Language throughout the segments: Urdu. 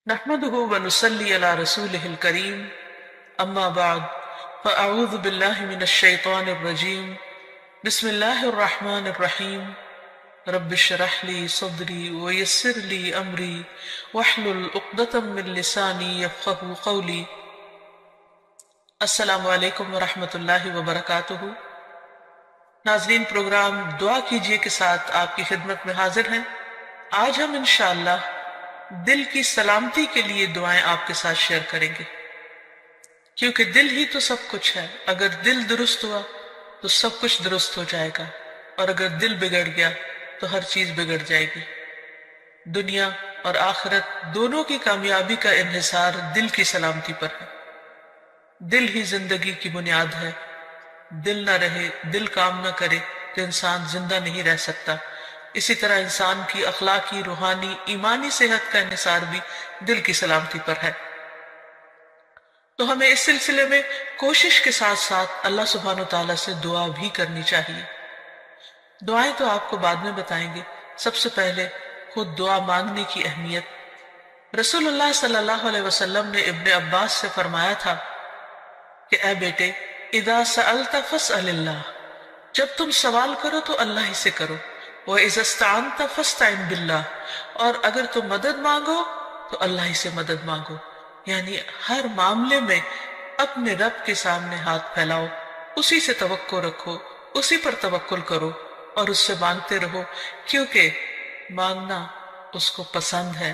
نحمده ونصلي على رسوله الكريم أما بعد فأعوذ بالله من الشيطان الرجيم بسم الله الرحمن الرحيم رب اشرح لي صدري ويسر لي أمري واحلل عقدة من لساني يفقهوا قولي۔ السلام علیکم ورحمۃ اللہ وبرکاتہ۔ ناظرین، پروگرام دعا کیجئے کے ساتھ آپ کی خدمت میں حاضر ہیں۔ آج ہم انشاءاللہ دل کی سلامتی کے لیے دعائیں آپ کے ساتھ شیئر کریں گے، کیونکہ دل ہی تو سب کچھ ہے۔ اگر دل درست ہوا تو سب کچھ درست ہو جائے گا، اور اگر دل بگڑ گیا تو ہر چیز بگڑ جائے گی۔ دنیا اور آخرت دونوں کی کامیابی کا انحصار دل کی سلامتی پر ہے۔ دل ہی زندگی کی بنیاد ہے۔ دل نہ رہے، دل کام نہ کرے تو انسان زندہ نہیں رہ سکتا۔ اسی طرح انسان کی اخلاقی، روحانی، ایمانی صحت کا انحصار بھی دل کی سلامتی پر ہے۔ تو ہمیں اس سلسلے میں کوشش کے ساتھ ساتھ اللہ سبحانہ وتعالیٰ سے دعا بھی کرنی چاہیے۔ دعائیں تو آپ کو بعد میں بتائیں گے، سب سے پہلے خود دعا مانگنے کی اہمیت۔ رسول اللہ صلی اللہ علیہ وسلم نے ابن عباس سے فرمایا تھا کہ اے بیٹے، اذا سألت فاسأل اللہ، جب تم سوال کرو تو اللہ ہی سے کرو۔ وَإِذَا اسْتَعَنْتَ فَاسْتَعِنْ بِاللَّهِ، اور اگر تم مدد مانگو تو اللہ ہی سے مدد مانگو۔ یعنی ہر معاملے میں اپنے رب کے سامنے ہاتھ پھیلاؤ، اسی سے توقع رکھو، اسی پر توکل کرو اور اس سے مانگتے رہو، کیونکہ مانگنا اس کو پسند ہے۔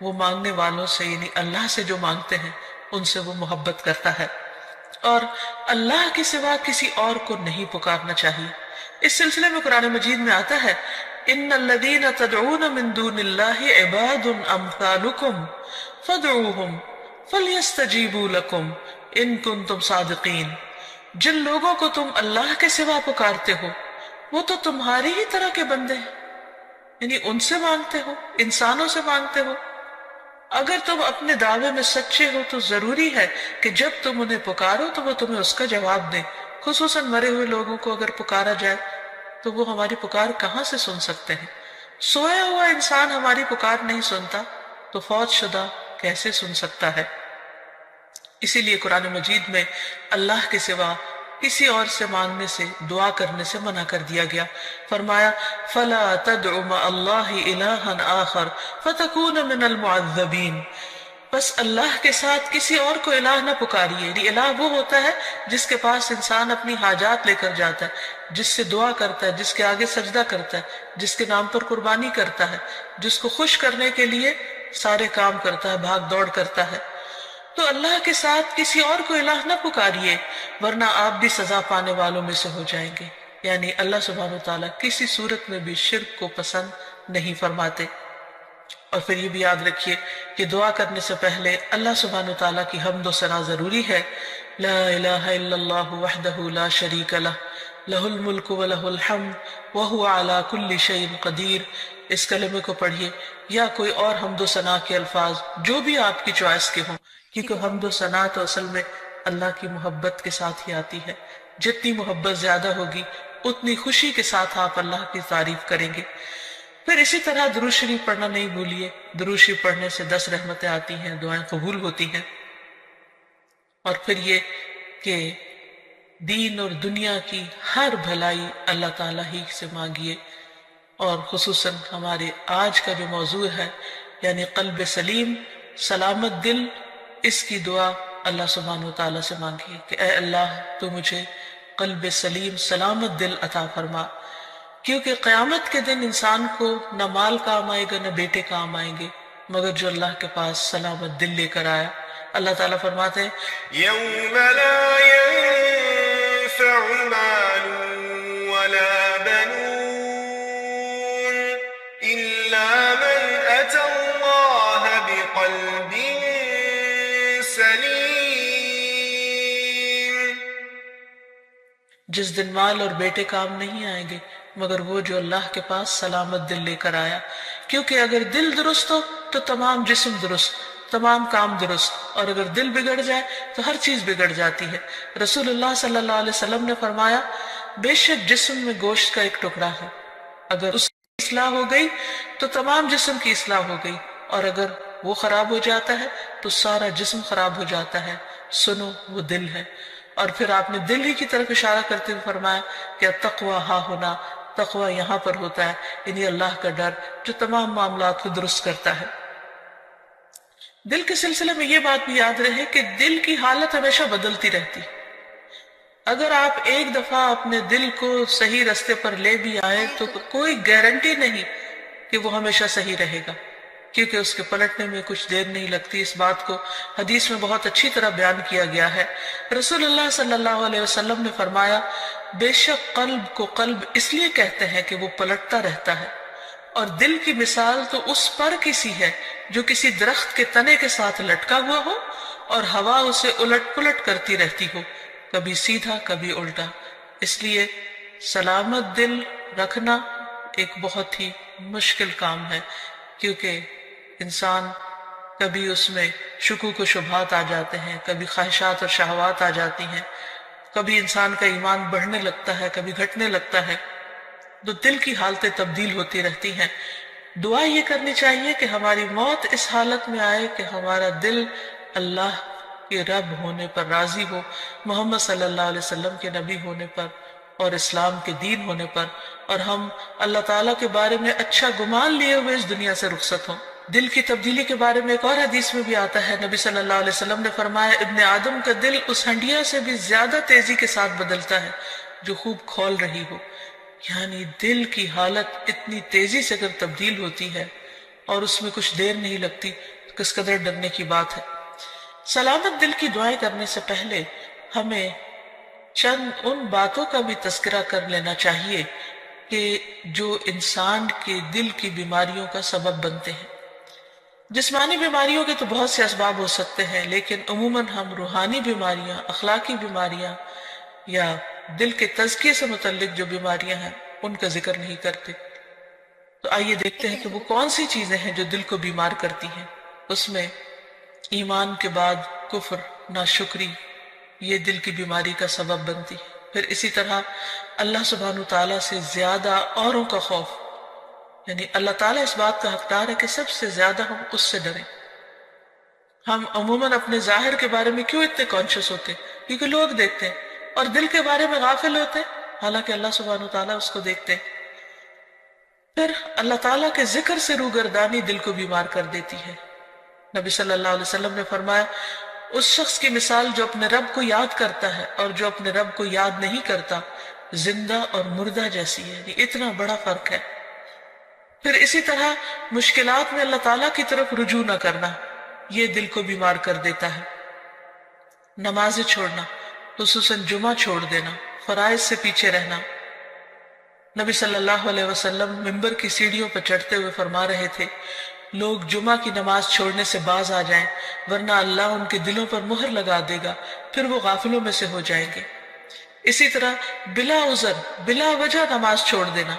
وہ مانگنے والوں سے، یعنی اللہ سے جو مانگتے ہیں ان سے وہ محبت کرتا ہے، اور اللہ کے سوا کسی اور کو نہیں پکارنا چاہیے۔ اس سلسلے میں قرآن مجید میں آتا ہے ان الذین تدعون من دون اللہ عباد امثالکم فادعوہم فلیستجیبوا لکم ان کنتم صادقین۔ جن لوگوں کو تم اللہ کے سوا پکارتے ہو وہ تو تمہاری ہی طرح کے بندے ہیں، یعنی ان سے مانگتے ہو، انسانوں سے مانگتے ہو۔ اگر تم اپنے دعوے میں سچے ہو تو ضروری ہے کہ جب تم انہیں پکارو تو وہ تمہیں اس کا جواب دیں۔ خصوصاً مرے ہوئے لوگوں کو اگر پکارا جائے تو وہ ہماری پکار کہاں سے سن سکتے ہیں؟ سویا ہوا انسان ہماری پکار نہیں سنتا تو فوت شدہ کیسے سن سکتا ہے؟ اسی لیے قرآن مجید میں اللہ کے سوا کسی اور سے مانگنے سے، دعا کرنے سے منع کر دیا گیا۔ فرمایا فَلَا تَدْعُ مَعَ اللَّهِ إِلَٰهًا آخَرَ فَتَكُونَ مِنَ الْمُعَذَّبِينَ، بس اللہ کے ساتھ کسی اور کو الہ نہ پکاریے۔ یعنی الہ وہ ہوتا ہے جس کے پاس انسان اپنی حاجات لے کر جاتا ہے، جس سے دعا کرتا ہے، جس کے آگے سجدہ کرتا ہے، جس کے نام پر قربانی کرتا ہے، جس کو خوش کرنے کے لیے سارے کام کرتا ہے، بھاگ دوڑ کرتا ہے۔ تو اللہ کے ساتھ کسی اور کو الہ نہ پکاریے، ورنہ آپ بھی سزا پانے والوں میں سے ہو جائیں گے۔ یعنی اللہ سبحانہ وتعالیٰ کسی صورت میں بھی شرک کو پسند نہیں فرماتے۔ اور پھر یہ بھی یاد رکھیے کہ دعا کرنے سے پہلے اللہ سبحانہ وتعالیٰ کی حمد و ثنا ضروری ہے۔ لا الہ الا اللہ وحدہ لا شریک لہ، لہ الملک ولہ الحمد وہو علی کل شیء قدیر۔ اس کلمے کو پڑھیے یا کوئی اور حمد و ثنا کے الفاظ جو بھی آپ کی چوائس کے ہوں، کیونکہ حمد و ثنا تو اصل میں اللہ کی محبت کے ساتھ ہی آتی ہے۔ جتنی محبت زیادہ ہوگی اتنی خوشی کے ساتھ آپ اللہ کی تعریف کریں گے۔ پھر اسی طرح درود شریف پڑھنا نہیں بھولیے۔ درود شریف پڑھنے سے 10 رحمتیں آتی ہیں، دعائیں قبول ہوتی ہیں۔ اور پھر یہ کہ دین اور دنیا کی ہر بھلائی اللہ تعالیٰ ہی سے مانگیے، اور خصوصاً ہمارے آج کا جو موضوع ہے یعنی قلب سلیم، سلامت دل، اس کی دعا اللہ سبحانہ وتعالیٰ سے مانگیے کہ اے اللہ تو مجھے قلب سلیم، سلامت دل عطا فرما، کیونکہ قیامت کے دن انسان کو نہ مال کام آئے گا نہ بیٹے کام آئیں گے، مگر جو اللہ کے پاس سلامت دل لے کر آیا۔ اللہ تعالیٰ فرماتے ہیں يوم لا ينفع مال ولا بنون إلا من أتى الله بقلب سليم۔ جس دن مال اور بیٹے کام نہیں آئیں گے مگر وہ جو اللہ کے پاس سلامت دل لے کر آیا، کیونکہ اگر دل درست ہو تو تمام جسم درست، تمام کام درست، اور اگر دل بگڑ جائے تو ہر چیز بگڑ جاتی ہے۔ رسول اللہ صلی اللہ علیہ وسلم نے فرمایا بے شک جسم میں گوشت کا ایک ٹکڑا ہے، اگر اس کی اصلاح ہو گئی تو تمام جسم کی اصلاح ہو گئی، اور اگر وہ خراب ہو جاتا ہے تو سارا جسم خراب ہو جاتا ہے. سنو وہ دل ہے. اور پھر آپ نے دل ہی کی طرف اشارہ کرتے ہوئے فرمایا کہ تقویٰ ہاں ہونا، تقویٰ یہاں پر ہوتا ہے، یعنی اللہ کا ڈر جو تمام معاملات کو درست کرتا ہے. دل کے سلسلے میں یہ بات بھی یاد رہے کہ دل کی حالت ہمیشہ بدلتی رہتی. اگر آپ ایک دفعہ اپنے دل کو صحیح رستے پر لے بھی آئے تو کوئی گارنٹی نہیں کہ وہ ہمیشہ صحیح رہے گا، کیونکہ اس کے پلٹنے میں کچھ دیر نہیں لگتی. اس بات کو حدیث میں بہت اچھی طرح بیان کیا گیا ہے. رسول اللہ صلی اللہ علیہ وسلم نے فرمایا بے شک قلب کو قلب اس لیے کہتے ہیں کہ وہ پلٹتا رہتا ہے، اور دل کی مثال تو اس پر کسی ہے جو کسی درخت کے تنے کے ساتھ لٹکا ہوا ہو اور ہوا اسے الٹ پلٹ کرتی رہتی ہو، کبھی سیدھا کبھی الٹا. اس لیے سلامت دل رکھنا ایک بہت ہی مشکل کام ہے، کیونکہ انسان کبھی اس میں شکوک و شبہات آ جاتے ہیں، کبھی خواہشات اور شہوات آ جاتی ہیں، کبھی انسان کا ایمان بڑھنے لگتا ہے، کبھی گھٹنے لگتا ہے. تو دل کی حالتیں تبدیل ہوتی رہتی ہیں. دعا یہ کرنی چاہیے کہ ہماری موت اس حالت میں آئے کہ ہمارا دل اللہ کے رب ہونے پر راضی ہو، محمد صلی اللہ علیہ وسلم کے نبی ہونے پر اور اسلام کے دین ہونے پر، اور ہم اللہ تعالیٰ کے بارے میں اچھا گمان لیے ہوئے اس دنیا سے رخصت ہوں. دل کی تبدیلی کے بارے میں ایک اور حدیث میں بھی آتا ہے، نبی صلی اللہ علیہ وسلم نے فرمایا ابن آدم کا دل اس ہنڈیا سے بھی زیادہ تیزی کے ساتھ بدلتا ہے جو خوب کھول رہی ہو. یعنی دل کی حالت اتنی تیزی سے اگر تبدیل ہوتی ہے اور اس میں کچھ دیر نہیں لگتی تو کس قدر ڈرنے کی بات ہے. سلامت دل کی دعائیں کرنے سے پہلے ہمیں چند ان باتوں کا بھی تذکرہ کر لینا چاہیے کہ جو انسان کے دل کی بیماریوں کا سبب بنتے ہیں. جسمانی بیماریوں کے تو بہت سے اسباب ہو سکتے ہیں، لیکن عموماً ہم روحانی بیماریاں، اخلاقی بیماریاں یا دل کے تزکیے سے متعلق جو بیماریاں ہیں ان کا ذکر نہیں کرتے. تو آئیے دیکھتے ہیں کہ وہ کون سی چیزیں ہیں جو دل کو بیمار کرتی ہیں. اس میں ایمان کے بعد کفر، ناشکری، یہ دل کی بیماری کا سبب بنتی ہے. پھر اسی طرح اللہ سبحانہ تعالیٰ سے زیادہ اوروں کا خوف، یعنی اللہ تعالیٰ اس بات کا حقدار ہے کہ سب سے زیادہ ہم اس سے ڈریں. ہم عموماً اپنے ظاہر کے بارے میں کیوں اتنے کانشیس ہوتے ہیں؟ کیونکہ لوگ دیکھتے ہیں، اور دل کے بارے میں غافل ہوتے ہیں، حالانکہ اللہ سبحانہ تعالیٰ اس کو دیکھتے ہیں. پھر اللہ تعالیٰ کے ذکر سے روگردانی دل کو بیمار کر دیتی ہے. نبی صلی اللہ علیہ وسلم نے فرمایا اس شخص کی مثال جو اپنے رب کو یاد کرتا ہے اور جو اپنے رب کو یاد نہیں کرتا زندہ اور مردہ جیسی ہے. یعنی اتنا بڑا فرق ہے. پھر اسی طرح مشکلات میں اللہ تعالیٰ کی طرف رجوع نہ کرنا، یہ دل کو بیمار کر دیتا ہے. نمازیں چھوڑنا، خصوصاً جمعہ چھوڑ دینا، فرائض سے پیچھے رہنا. نبی صلی اللہ علیہ وسلم منبر کی سیڑھیوں پر چڑھتے ہوئے فرما رہے تھے لوگ جمعہ کی نماز چھوڑنے سے باز آ جائیں ورنہ اللہ ان کے دلوں پر مہر لگا دے گا، پھر وہ غافلوں میں سے ہو جائیں گے. اسی طرح بلا عذر، بلا وجہ نماز چھوڑ دینا.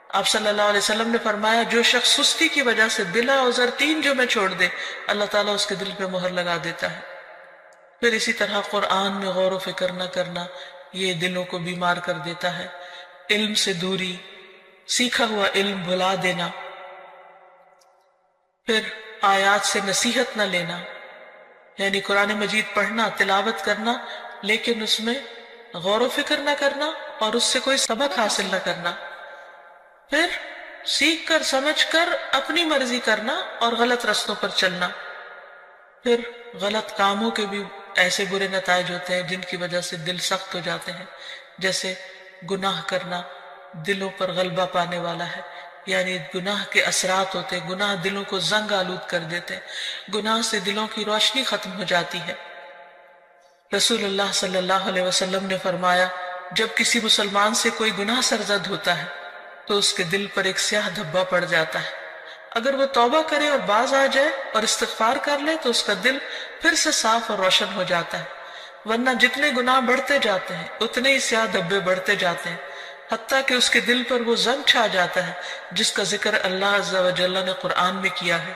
آپ صلی اللہ علیہ وسلم نے فرمایا جو شخص سستی کی وجہ سے بلا عذر 3 جمعے چھوڑ دے اللہ تعالیٰ اس کے دل پہ مہر لگا دیتا ہے. پھر اسی طرح قرآن میں غور و فکر نہ کرنا، یہ دلوں کو بیمار کر دیتا ہے. علم سے دوری، سیکھا ہوا علم بھلا دینا. پھر آیات سے نصیحت نہ لینا، یعنی قرآن مجید پڑھنا، تلاوت کرنا، لیکن اس میں غور و فکر نہ کرنا اور اس سے کوئی سبق حاصل نہ کرنا. پھر سیکھ کر سمجھ کر اپنی مرضی کرنا اور غلط رستوں پر چلنا. پھر غلط کاموں کے بھی ایسے برے نتائج ہوتے ہیں جن کی وجہ سے دل سخت ہو جاتے ہیں، جیسے گناہ کرنا دلوں پر غلبہ پانے والا ہے. یعنی گناہ کے اثرات ہوتے ہیں، گناہ دلوں کو زنگ آلود کر دیتے ہیں، گناہ سے دلوں کی روشنی ختم ہو جاتی ہے. رسول اللہ صلی اللہ علیہ وسلم نے فرمایا جب کسی مسلمان سے کوئی گناہ سرزد ہوتا ہے تو اس کے دل پر ایک سیاہ دھبا پڑ جاتا ہے. اگر وہ توبہ کرے اور باز آ جائے اور استغفار کر لے تو اس کا دل پھر سے صاف اور روشن ہو جاتا ہے. ورنہ جتنے گناہ بڑھتے جاتے ہیں اتنے ہی سیاہ دھبے بڑھتے جاتے ہیں، حتیٰ کہ اس کے دل پر وہ زنگ چھا جاتا ہے جس کا ذکر اللہ عز و جل نے قرآن میں کیا ہے.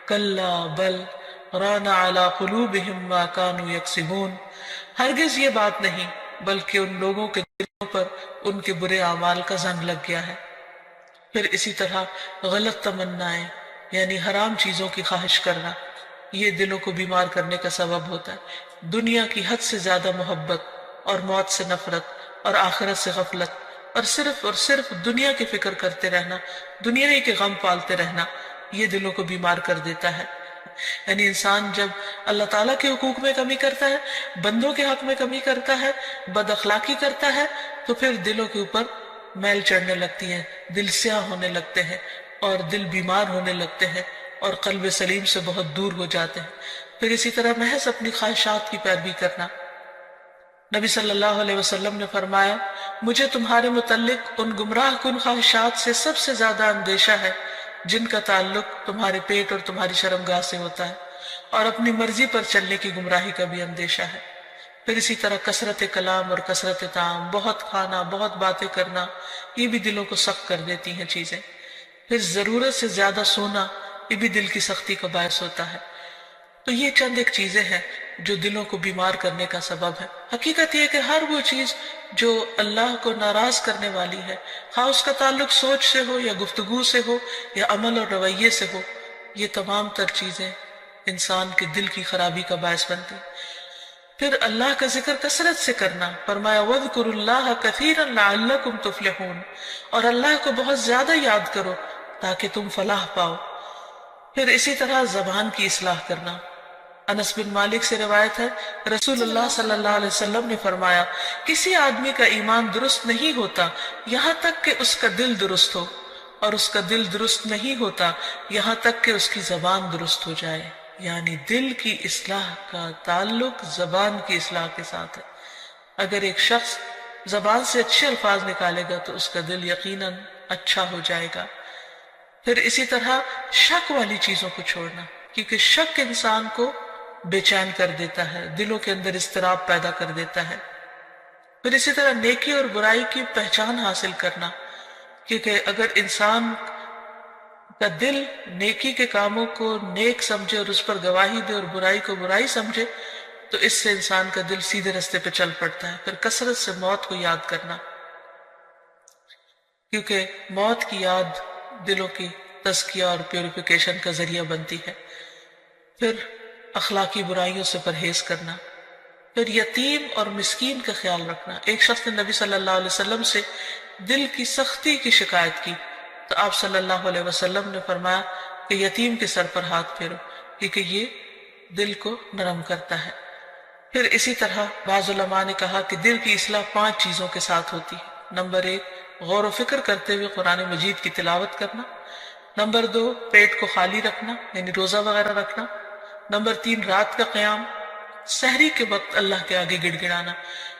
کلا بل ران علی قلوبہم ما کانوا یکسبون. ہرگز یہ بات نہیں بلکہ ان لوگوں کے دلوں پر ان کے برے اعمال کا زنگ لگ گیا ہے. پھر اسی طرح غلط تمنائیں، یعنی حرام چیزوں کی خواہش کرنا، یہ دلوں کو بیمار کرنے کا سبب ہوتا ہے۔ دنیا کی حد سے زیادہ محبت اور موت سے نفرت اور آخرت سے غفلت اور صرف دنیا کی فکر کرتے رہنا، دنیا ہی کے غم پالتے رہنا، یہ دلوں کو بیمار کر دیتا ہے۔ یعنی انسان جب اللہ تعالیٰ کے حقوق میں کمی کرتا ہے، بندوں کے حق میں کمی کرتا ہے، بد اخلاقی کرتا ہے، تو پھر دلوں کے اوپر میل چڑھنے لگتی ہے، دل سیاہ ہونے لگتے ہیں اور دل بیمار ہونے لگتے ہیں اور قلب سلیم سے بہت دور ہو جاتے ہیں۔ پھر اسی طرح محض اپنی خواہشات کی پیروی کرنا۔ نبی صلی اللہ علیہ وسلم نے فرمایا، مجھے تمہارے متعلق ان گمراہ کن خواہشات سے سب سے زیادہ اندیشہ ہے جن کا تعلق تمہارے پیٹ اور تمہاری شرمگاہ سے ہوتا ہے، اور اپنی مرضی پر چلنے کی گمراہی کا بھی اندیشہ ہے۔ پھر اسی طرح کثرت کلام اور کثرت طعام، بہت کھانا، بہت باتیں کرنا، یہ بھی دلوں کو سخت کر دیتی ہیں چیزیں۔ پھر ضرورت سے زیادہ سونا، یہ بھی دل کی سختی کا باعث ہوتا ہے۔ تو یہ چند ایک چیزیں ہیں جو دلوں کو بیمار کرنے کا سبب ہے۔ حقیقت یہ ہے کہ ہر وہ چیز جو اللہ کو ناراض کرنے والی ہے، خواہ اس کا تعلق سوچ سے ہو یا گفتگو سے ہو یا عمل اور رویے سے ہو، یہ تمام تر چیزیں انسان کے دل کی خرابی کا باعث بنتی ہیں۔ پھر اللہ کا ذکر کثرت سے کرنا، فرمایا وَاذْكُرُوا اللَّهَ كَثِيرًا لَعَلَّكُمْ تُفْلِحُونَ، اور اللہ کو بہت زیادہ یاد کرو تاکہ تم فلاح پاؤ۔ پھر اسی طرح زبان کی اصلاح کرنا۔ انس بن مالک سے روایت ہے، رسول اللہ صلی اللہ علیہ وسلم نے فرمایا، کسی آدمی کا ایمان درست نہیں ہوتا یہاں تک کہ اس کا دل درست ہو، اور اس کا دل درست نہیں ہوتا یہاں تک کہ اس کی زبان درست ہو جائے۔ یعنی دل کی اصلاح کا تعلق زبان کی اصلاح کے ساتھ ہے۔ اگر ایک شخص زبان سے اچھے الفاظ نکالے گا تو اس کا دل یقیناً اچھا ہو جائے گا۔ پھر اسی طرح شک والی چیزوں کو چھوڑنا، کیونکہ شک انسان کو بے چین کر دیتا ہے، دلوں کے اندر اضطراب پیدا کر دیتا ہے۔ پھر اسی طرح نیکی اور برائی کی پہچان حاصل کرنا، کیونکہ اگر انسان کا دل نیکی کے کاموں کو نیک سمجھے اور اس پر گواہی دے اور برائی کو برائی سمجھے تو اس سے انسان کا دل سیدھے رستے پہ چل پڑتا ہے۔ پھر کثرت سے موت کو یاد کرنا، کیونکہ موت کی یاد دلوں کی تزکیہ اور پیوریفیکیشن کا ذریعہ بنتی ہے۔ پھر اخلاقی برائیوں سے پرہیز کرنا، پھر یتیم اور مسکین کا خیال رکھنا۔ ایک شخص نے نبی صلی اللہ علیہ وسلم سے دل کی سختی کی شکایت کی تو آپ صلی اللہ علیہ وسلم نے فرمایا کہ یتیم کے سر پر ہاتھ پھیرو، کیونکہ یہ دل کو نرم کرتا ہے۔ پھر اسی طرح بعض علماء نے کہا کہ دل کی اصلاح 5 چیزوں کے ساتھ ہوتی ہے۔ نمبر 1، غور و فکر کرتے ہوئے قرآن مجید کی تلاوت کرنا۔ نمبر 2، پیٹ کو خالی رکھنا، یعنی روزہ وغیرہ رکھنا۔ نمبر 3، رات کا قیام، سحری کے وقت اللہ کے آگے گڑ گڑانا،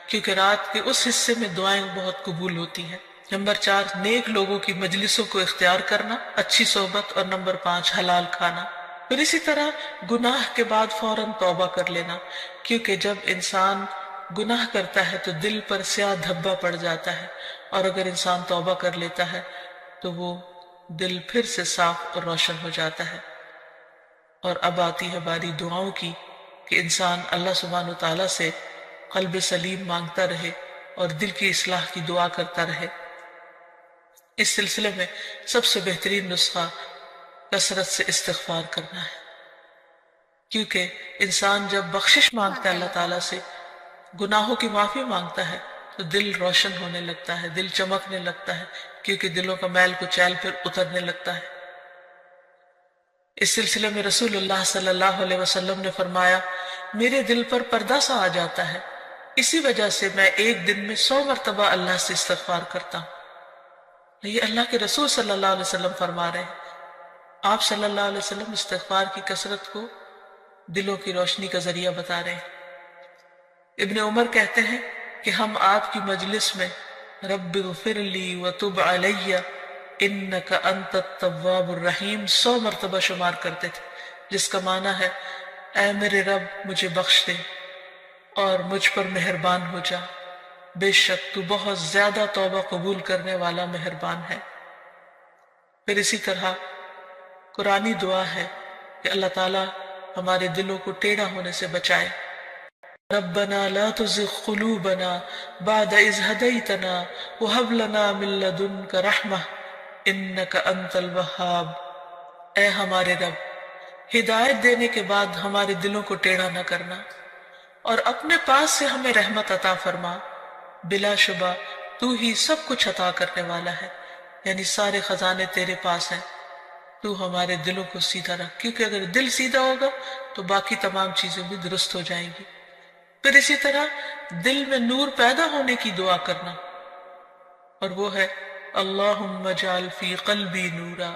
کیونکہ رات کے اس حصے میں دعائیں بہت قبول ہوتی ہیں۔ نمبر 4، نیک لوگوں کی مجلسوں کو اختیار کرنا، اچھی صحبت۔ اور نمبر 5، حلال کھانا۔ پھر اسی طرح گناہ کے بعد فوراً توبہ کر لینا، کیونکہ جب انسان گناہ کرتا ہے تو دل پر سیاہ دھبا پڑ جاتا ہے، اور اگر انسان توبہ کر لیتا ہے تو وہ دل پھر سے صاف اور روشن ہو جاتا ہے۔ اور اب آتی ہے باری دعاؤں کی کہ انسان اللہ سبحانہ وتعالیٰ سے قلب سلیم مانگتا رہے اور دل کی اصلاح کی دعا کرتا رہے۔ اس سلسلے میں سب سے بہترین نسخہ کثرت سے استغفار کرنا ہے، کیونکہ انسان جب بخشش مانگتا ہے اللہ تعالیٰ سے، گناہوں کی معافی مانگتا ہے تو دل روشن ہونے لگتا ہے، دل چمکنے لگتا ہے، کیونکہ دلوں کا میل کچیل پھر اترنے لگتا ہے۔ اس سلسلے میں رسول اللہ صلی اللہ علیہ وسلم نے فرمایا، میرے دل پر پردہ سا آ جاتا ہے، اسی وجہ سے میں ایک دن میں 100 مرتبہ اللہ سے استغفار کرتا ہوں۔ یہ اللہ کے رسول صلی اللہ علیہ وسلم فرما رہے ہیں۔ آپ صلی اللہ علیہ وسلم استغفار کی کثرت کو دلوں کی روشنی کا ذریعہ بتا رہے ہیں۔ ابن عمر کہتے ہیں کہ ہم آپ کی مجلس میں رب اغفر لی وتب علی انک انت التواب الرحیم 100 مرتبہ شمار کرتے تھے، جس کا معنی ہے اے میرے رب مجھے بخش دے اور مجھ پر مہربان ہو جا، بے شک تو بہت زیادہ توبہ قبول کرنے والا مہربان ہے۔ پھر اسی طرح قرآنی دعا ہے کہ اللہ تعالیٰ ہمارے دلوں کو ٹیڑھا ہونے سے بچائے۔ ربنا لا تزغ قلوبنا بعد اذ ہدیتنا وہب لنا من لدنک رحمہ انک انت الوہاب۔ اے ہمارے رب، ہدایت دینے کے بعد ہمارے دلوں کو ٹیڑھا نہ کرنا، اور اپنے پاس سے ہمیں رحمت عطا فرما۔ بلا شبہ تو ہی سب کچھ عطا کرنے والا ہے، یعنی سارے خزانے تیرے پاس ہیں۔ تو ہمارے دلوں کو سیدھا رکھ، کیونکہ اگر دل سیدھا ہوگا تو باقی تمام چیزیں بھی درست ہو جائیں گی۔ پھر اسی طرح دل میں نور پیدا ہونے کی دعا کرنا، اور وہ ہے اللہم اجعل فی قلبی نورا،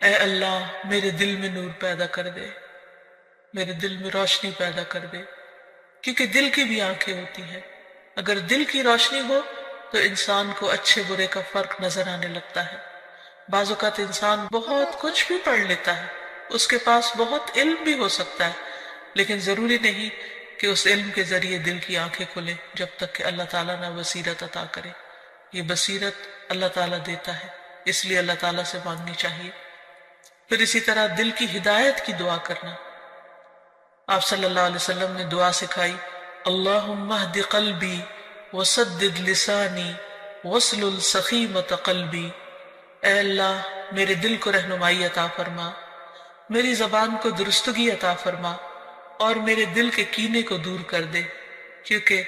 اے اللہ میرے دل میں نور پیدا کر دے، میرے دل میں روشنی پیدا کر دے، کیونکہ دل کی بھی آنکھیں ہوتی ہیں۔ اگر دل کی روشنی ہو تو انسان کو اچھے برے کا فرق نظر آنے لگتا ہے۔ بعض اوقات انسان بہت کچھ بھی پڑھ لیتا ہے، اس کے پاس بہت علم بھی ہو سکتا ہے، لیکن ضروری نہیں کہ اس علم کے ذریعے دل کی آنکھیں کھلیں جب تک کہ اللہ تعالیٰ نہ بصیرت عطا کرے۔ یہ بصیرت اللہ تعالیٰ دیتا ہے، اس لیے اللہ تعالیٰ سے مانگنی چاہیے۔ پھر اسی طرح دل کی ہدایت کی دعا کرنا۔ آپ صلی اللہ علیہ وسلم نے دعا سکھائی، اللہم اہد قلبی وسدد لسانی واسلل سخیمۃ قلبی، اے اللہ میرے دل کو رہنمائی عطا فرما، میری زبان کو درستگی عطا فرما، اور میرے دل کے کینے کو دور کر دے، کیونکہ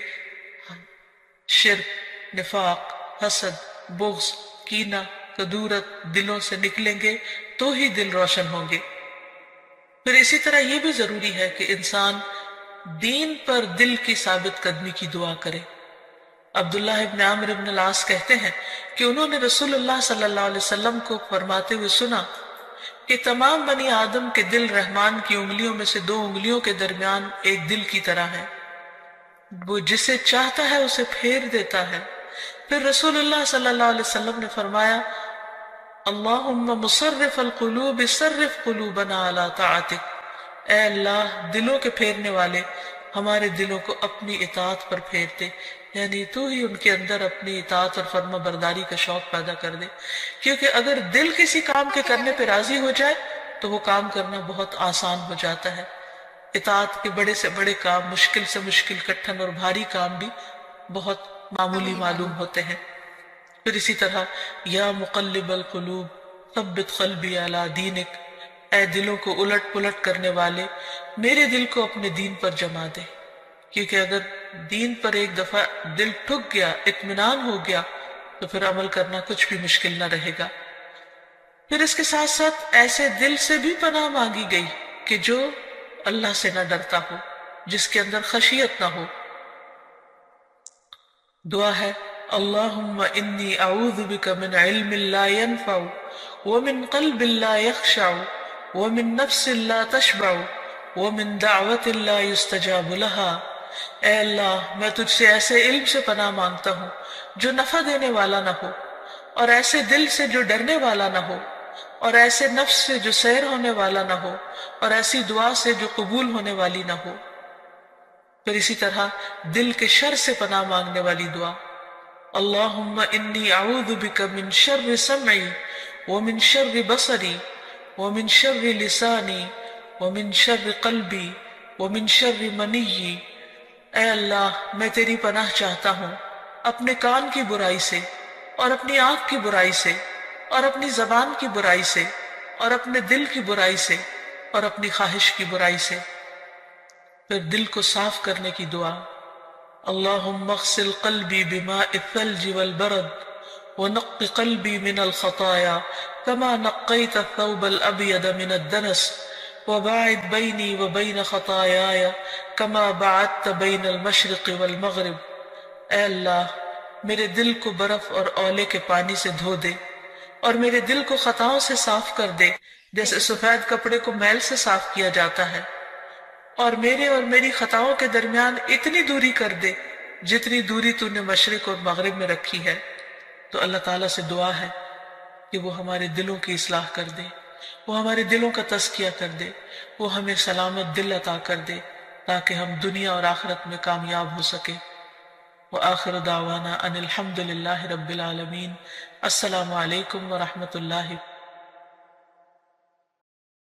شرک، نفاق، حسد، بغض، کینہ، کدورت دلوں سے نکلیں گے تو ہی دل روشن ہوں گے۔ پھر اسی طرح یہ بھی ضروری ہے کہ انسان دین پر دل کی ثابت قدمی کی دعا کرے۔ عبداللہ ابن عمرو ابن العاص کہتے ہیں کہ انہوں نے رسول اللہ صلی اللہ علیہ وسلم کو فرماتے ہوئے سنا کہ تمام بنی آدم کے دل رحمان کی انگلیوں میں سے 2 انگلیوں کے درمیان ایک دل کی طرح ہے، وہ جسے چاہتا ہے اسے پھیر دیتا ہے۔ پھر رسول اللہ صلی اللہ علیہ وسلم نے فرمایا، اللہم مصرف القلوب صرف قلوبنا علی طاعتک، اے اللہ دلوں کے پھیرنے والے ہمارے دلوں کو اپنی اطاعت پر پھیر دے، یعنی تو ہی ان کے اندر اپنی اطاعت اور فرما برداری کا شوق پیدا کر دے، کیونکہ اگر دل کسی کام کے کرنے پہ راضی ہو جائے تو وہ کام کرنا بہت آسان ہو جاتا ہے۔ اطاعت کے بڑے سے بڑے کام، مشکل سے مشکل، کٹھن اور بھاری کام بھی بہت معمولی معلوم ہوتے ہیں۔ پھر اسی طرح یا مقلب القلوب ثبت قلبی علی دینک، اے دلوں کو الٹ پلٹ کرنے والے میرے دل کو اپنے دین پر جما دے، کیونکہ اگر دین پر ایک دفعہ دل ٹھک گیا، اطمینان ہو گیا، تو پھر عمل کرنا کچھ بھی مشکل نہ رہے گا۔ پھر اس کے ساتھ ساتھ ایسے دل سے بھی پناہ مانگی گئی کہ جو اللہ سے نہ ڈرتا ہو، جس کے اندر خشیت نہ ہو۔ دعا ہے اللہم انی اعوذ بک من علم لا ينفع ومن قلب لا يخشع ومن نفس لا تشبع ومن دعوت لا يستجاب لها، اے اللہ میں تجھ سے ایسے علم سے پناہ مانگتا ہوں جو نفع دینے والا نہ ہو، اور ایسے دل سے جو ڈرنے والا نہ ہو، اور ایسے نفس سے جو سیر ہونے والا نہ ہو، اور ایسی دعا سے جو قبول ہونے والی نہ ہو۔ پھر اسی طرح دل کے شر سے پناہ مانگنے والی دعا، اللہم انی اعوذ بک من شر سمعی ومن شر بصری ومن شر لسانی ومن شر قلبی ومن شر منی، اے اللہ میں تیری پناہ چاہتا ہوں اپنے کان کی برائی سے، اور اپنی آنکھ کی برائی سے، اور اپنی زبان کی برائی سے، اور اپنے دل کی برائی سے، اور اپنی خواہش کی برائی سے۔ پھر دل کو صاف کرنے کی دعا، اللہم اغسل قلبی بماء الثلج والبرد ونق قلبی من الخطایا کما نقیت الثوب الابید من الدنس وباعد بینی وبین خطایایا کما بعدت بین المشرق والمغرب، اے اللہ میرے دل کو برف اور اولے کے پانی سے دھو دے، اور میرے دل کو خطاؤں سے صاف کر دے جیسے سفید کپڑے کو میل سے صاف کیا جاتا ہے، اور میرے اور میری خطاؤں کے درمیان اتنی دوری کر دے جتنی دوری تو نے مشرق اور مغرب میں رکھی ہے۔ تو اللہ تعالیٰ سے دعا ہے کہ وہ ہمارے دلوں کی اصلاح کر دے، وہ ہمارے دلوں کا تزکیہ کر دے، وہ ہمیں سلامت دل عطا کر دے تاکہ ہم دنیا اور آخرت میں کامیاب ہو سکیں۔ وآخر دعوانا ان الحمد للہ رب العالمین۔ السلام علیکم ورحمۃ اللہ